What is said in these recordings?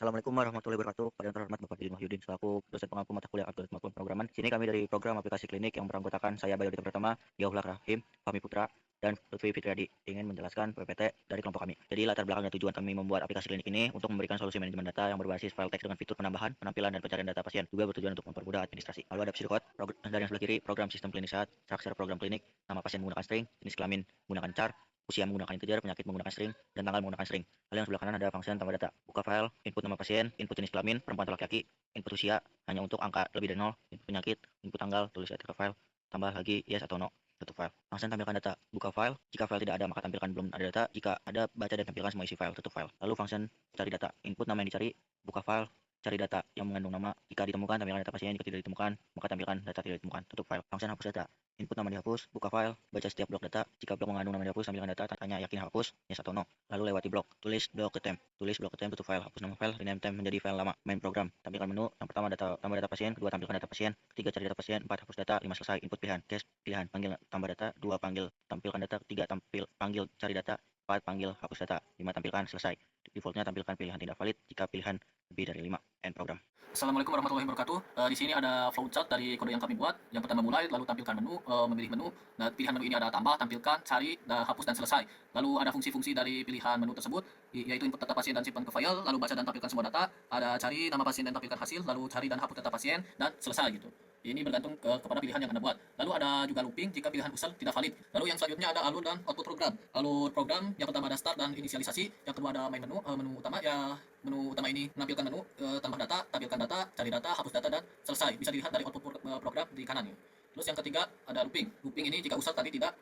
Assalamualaikum warahmatullahi wabarakatuh. Pada yang terhormat Bapak Didi Wahyudin selaku dosen pengampu mata kuliah algoritma pemrograman. Sini kami dari program aplikasi klinik yang beranggotakan saya Bayu Dita Pratama, Diaullah Rahim, Fahmi Putra, dan Lutfi Fitriadi ingin menjelaskan PPT dari kelompok kami. Jadi latar belakangnya tujuan kami membuat aplikasi klinik ini untuk memberikan solusi manajemen data yang berbasis file teks dengan fitur penambahan, penampilan, dan pencarian data pasien. Juga bertujuan untuk mempermudah administrasi. Lalu ada pseudocode, dari yang sebelah kiri program sistem klinik sehat, struktur program klinik, nama pasien menggunakan string, jenis kelamin menggunakan char, usia menggunakan integer, penyakit menggunakan string, dan tanggal menggunakan string. Lalu yang sebelah kanan ada function tambah data. Buka file, input nama pasien, input jenis kelamin, perempuan atau laki-laki, input usia hanya untuk angka lebih dari 0, input penyakit, input tanggal, tulis ke file, tambah lagi yes atau no. Tutup file. Function tampilkan data. Buka file. Jika file tidak ada maka tampilkan belum ada data. Jika ada baca dan tampilkan semua isi file. Tutup file. Lalu function cari data. Input nama yang dicari. Buka file. Cari data yang mengandung nama. Jika ditemukan tampilkan data pasien. Jika tidak ditemukan maka tampilkan data tidak ditemukan. Tutup file. Function hapus data. Input nama dihapus, buka file, baca setiap blok data. Jika blok mengandung nama dihapus, tampilkan data, tanya yakin hapus, yes atau no. Lalu lewati blok, tulis blok ke temp, tutup file, hapus nama file, rename temp menjadi file lama, main program. Tampilkan menu, yang pertama tambah data pasien, kedua tampilkan data pasien, ketiga cari data pasien, empat hapus data, lima selesai, input pilihan, case pilihan, panggil tambah data, dua panggil tampilkan data, tiga panggil cari data, empat panggil hapus data, lima tampilkan selesai. Defaultnya tampilkan pilihan tidak valid jika pilihan lebih dari 5, end program. Assalamualaikum warahmatullahi wabarakatuh. Di sini ada flowchart dari kode yang kami buat. Yang pertama mulai, lalu tampilkan menu, memilih menu. Nah, pilihan menu ini ada tambah, tampilkan, cari, hapus, dan selesai. Lalu ada fungsi-fungsi dari pilihan menu tersebut, yaitu input data pasien dan simpan ke file, lalu baca dan tampilkan semua data, ada cari nama pasien dan tampilkan hasil, lalu cari dan hapus data pasien, dan selesai gitu. Ini bergantung kepada pilihan yang Anda buat. Lalu ada juga looping jika pilihan usul tidak valid. Lalu yang selanjutnya ada alur dan output program. Alur program yang pertama ada start dan inisialisasi, yang kedua ada main menu, menu utama ya. Menu utama ini menampilkan menu, tambah data, tampilkan data, cari data, hapus data, dan selesai. Bisa dilihat dari output program di kanan ini. Terus yang ketiga ada looping. Looping ini jika usul tadi tidak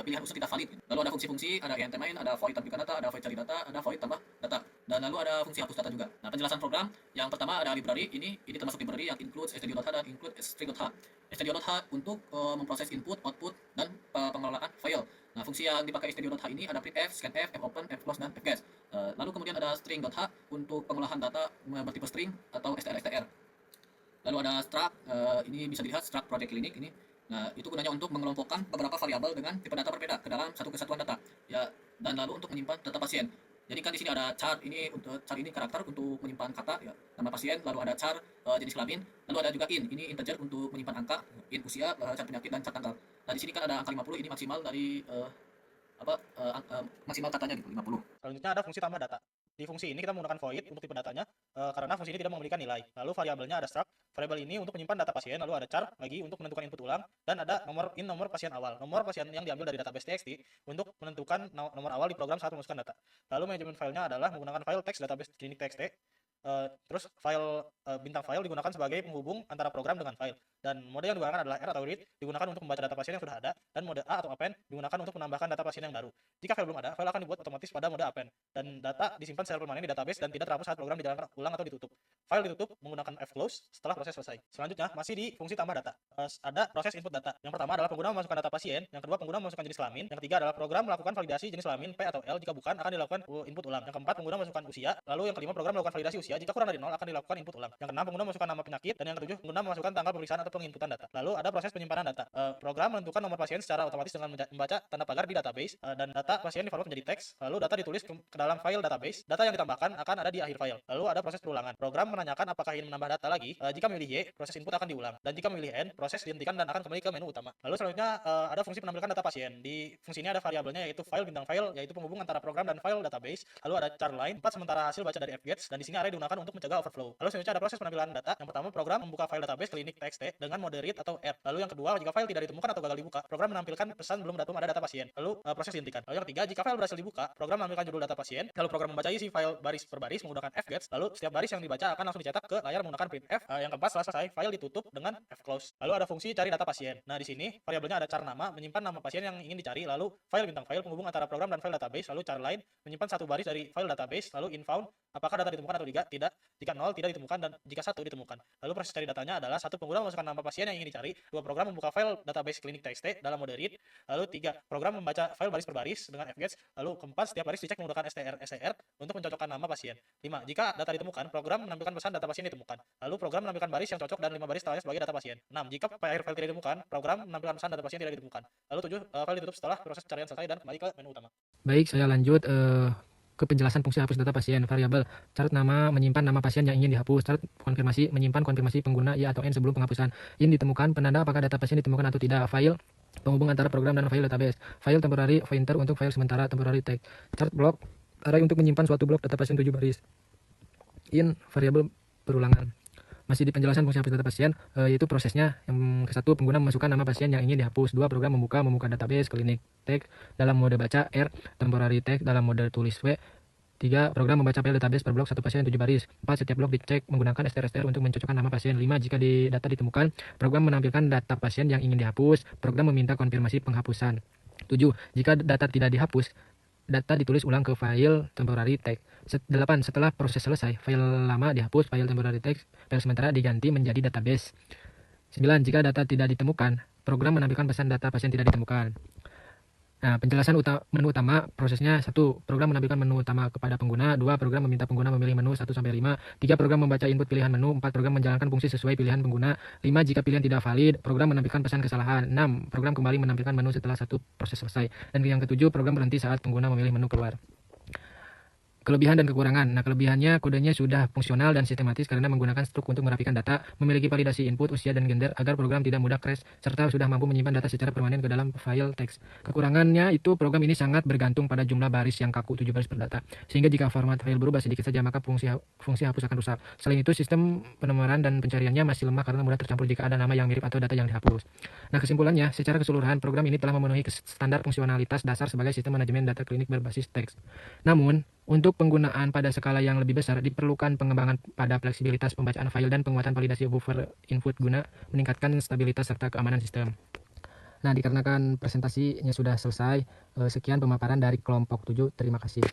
pilihan usul tidak valid. Lalu ada fungsi-fungsi, ada ent main, ada void tampilkan data, ada void cari data, ada void tambah data. Dan lalu ada fungsi hapus data juga. Nah, penjelasan program yang pertama ada library. Ini termasuk library yang includes stdio.h dan include string.h. stdio.h untuk memproses input, output, dan pengelolaan file. Nah, fungsi yang dipakai stdio.h ini ada printf, scanf, fopen, fclose, dan fguess. Lalu kemudian ada string.h untuk pengolahan data bertipe string atau str. Lalu ada struct, ini bisa dilihat struct project klinik ini. Nah, itu gunanya untuk mengelompokkan beberapa variabel dengan tipe data berbeda ke dalam satu kesatuan data. Ya, dan lalu untuk menyimpan data pasien. Jadi kan di sini ada char, ini untuk char ini karakter untuk menyimpan kata ya, nama pasien, lalu ada char jenis kelamin, lalu ada juga ini integer untuk menyimpan angka, usia, char penyakit, dan char tanggal. Nah, di sini kan ada angka 50, ini maksimal dari maksimal katanya gitu 50. Selanjutnya ada fungsi tambah data. Di fungsi ini kita menggunakan void untuk tipe datanya karena fungsi ini tidak memberikan nilai. Lalu variabelnya ada struct, variabel ini untuk menyimpan data pasien, lalu ada char lagi untuk menentukan input ulang, dan ada nomor pasien awal. Nomor pasien yang diambil dari database txt untuk menentukan nomor awal di program saat memasukkan data. Lalu manajemen filenya adalah menggunakan file text database klinik txt. Terus file bintang file digunakan sebagai penghubung antara program dengan file, dan mode yang digunakan adalah R atau read digunakan untuk membaca data pasien yang sudah ada, dan mode A atau append digunakan untuk menambahkan data pasien yang baru. Jika file belum ada, file akan dibuat otomatis pada mode append, dan data disimpan secara permanen di database dan tidak terhapus saat program dijalankan ulang atau ditutup. File ditutup menggunakan fclose setelah proses selesai. Selanjutnya masih di fungsi tambah data. Ada proses input data. Yang pertama adalah pengguna memasukkan data pasien, yang kedua pengguna memasukkan jenis kelamin, yang ketiga adalah program melakukan validasi jenis kelamin P atau L, jika bukan akan dilakukan input ulang. Yang keempat pengguna memasukkan usia, lalu yang kelima program melakukan validasi usia, jika kurang dari 0 akan dilakukan input ulang. Yang keenam pengguna memasukkan nama penyakit, dan yang ketujuh pengguna memasukkan tanggal pemeriksaan atau penginputan data. Lalu ada proses penyimpanan data. Program menentukan nomor pasien secara otomatis dengan membaca tanda pagar di database, dan data pasien diformat menjadi teks, lalu data ditulis ke dalam file database. Data yang ditambahkan akan ada di akhir file. Lalu ada proses perulangan. Program menanyakan apakah ingin menambah data lagi. Jika memilih Y, proses input akan diulang, dan jika memilih N, proses dihentikan dan akan kembali ke menu utama. Lalu selanjutnya ada fungsi penampilan data pasien. Di fungsi ini ada variabelnya yaitu file bintang file, yaitu penghubung antara program dan file database. Lalu ada char line 4 sementara hasil baca dari fgets, dan di sini array digunakan untuk mencegah overflow. Lalu selanjutnya ada proses penampilan data. Yang pertama program membuka file database klinik txt dengan mode read atau R. Lalu yang kedua jika file tidak ditemukan atau gagal dibuka, program menampilkan pesan belum datum ada data pasien. Lalu proses dihentikan. Lalu yang ketiga jika file berhasil dibuka, program menampilkan judul data pasien. Lalu program membaca isi file baris per baris menggunakan fgets. Lalu setiap baris yang dibaca akan langsung dicetak ke layar menggunakan printf. Yang keempat setelah selesai file ditutup dengan fclose. Lalu ada fungsi cari data pasien. Nah, di sini variabelnya ada char nama menyimpan nama pasien yang ingin dicari, lalu file bintang file penghubung antara program dan file database, lalu char line menyimpan satu baris dari file database, lalu infound apakah data ditemukan atau tidak. Jika 0 tidak ditemukan, dan jika 1 ditemukan. Lalu proses cari datanya adalah satu pengguna memasukkan nama pasien yang ingin dicari, dua program membuka file database klinik txt dalam mode read, lalu tiga program membaca file baris per baris dengan fgets, lalu keempat setiap baris dicek menggunakan str untuk mencocokkan nama pasien. 5. Jika data ditemukan, program menampilkan pesan data pasien ditemukan. Lalu program menampilkan baris yang cocok dan 5 baris setelahnya sebagai data pasien. 6. Jika akhir file tidak ditemukan, program menampilkan pesan data pasien tidak ditemukan. Lalu 7. File ditutup setelah proses pencarian selesai dan kembali ke menu utama. Baik, saya lanjut. ke penjelasan fungsi hapus data pasien. Variabel catat nama, menyimpan nama pasien yang ingin dihapus. Catat konfirmasi, menyimpan konfirmasi pengguna ya atau N sebelum penghapusan. In ditemukan, penanda apakah data pasien ditemukan atau tidak. File penghubung antara program dan file database. File temporary pointer untuk file sementara temporary tag. Chart block array untuk menyimpan suatu blok data pasien 7 baris. In variabel berulangan. Masih di penjelasan fungsi hapus data pasien, yaitu prosesnya. Yang ke-1, pengguna memasukkan nama pasien yang ingin dihapus. 2, program membuka database klinik tag dalam mode baca R, temporary tag dalam mode tulis W. 3, program membaca file database per blok satu pasien 7 baris. 4, setiap blok dicek menggunakan str untuk mencocokkan nama pasien. 5, jika data ditemukan, program menampilkan data pasien yang ingin dihapus. Program meminta konfirmasi penghapusan. 7, jika data tidak dihapus, data ditulis ulang ke file temporary tag. 8, setelah proses selesai, file lama dihapus, file temporary tag, file sementara diganti menjadi database. 9, jika data tidak ditemukan, program menampilkan pesan data pasien tidak ditemukan. Nah, penjelasan menu utama prosesnya. 1, program menampilkan menu utama kepada pengguna. 2, program meminta pengguna memilih menu 1-5. 3, program membaca input pilihan menu. 4, program menjalankan fungsi sesuai pilihan pengguna. 5, jika pilihan tidak valid, program menampilkan pesan kesalahan. 6, program kembali menampilkan menu setelah satu proses selesai. Dan yang ke-7, program berhenti saat pengguna memilih menu keluar. Kelebihan dan kekurangan. Nah, kelebihannya kodenya sudah fungsional dan sistematis karena menggunakan struk untuk merapikan data, memiliki validasi input, usia, dan gender agar program tidak mudah crash, serta sudah mampu menyimpan data secara permanen ke dalam file teks. Kekurangannya itu program ini sangat bergantung pada jumlah baris yang kaku 7 baris per data, sehingga jika format file berubah sedikit saja maka fungsi hapus akan rusak. Selain itu, sistem penomoran dan pencariannya masih lemah karena mudah tercampur jika ada nama yang mirip atau data yang dihapus. Nah, kesimpulannya, secara keseluruhan program ini telah memenuhi standar fungsionalitas dasar sebagai sistem manajemen data klinik berbasis teks. Namun, untuk penggunaan pada skala yang lebih besar, diperlukan pengembangan pada fleksibilitas pembacaan file dan penguatan validasi buffer input guna meningkatkan stabilitas serta keamanan sistem. Nah, dikarenakan presentasinya sudah selesai, sekian pemaparan dari kelompok 7. Terima kasih.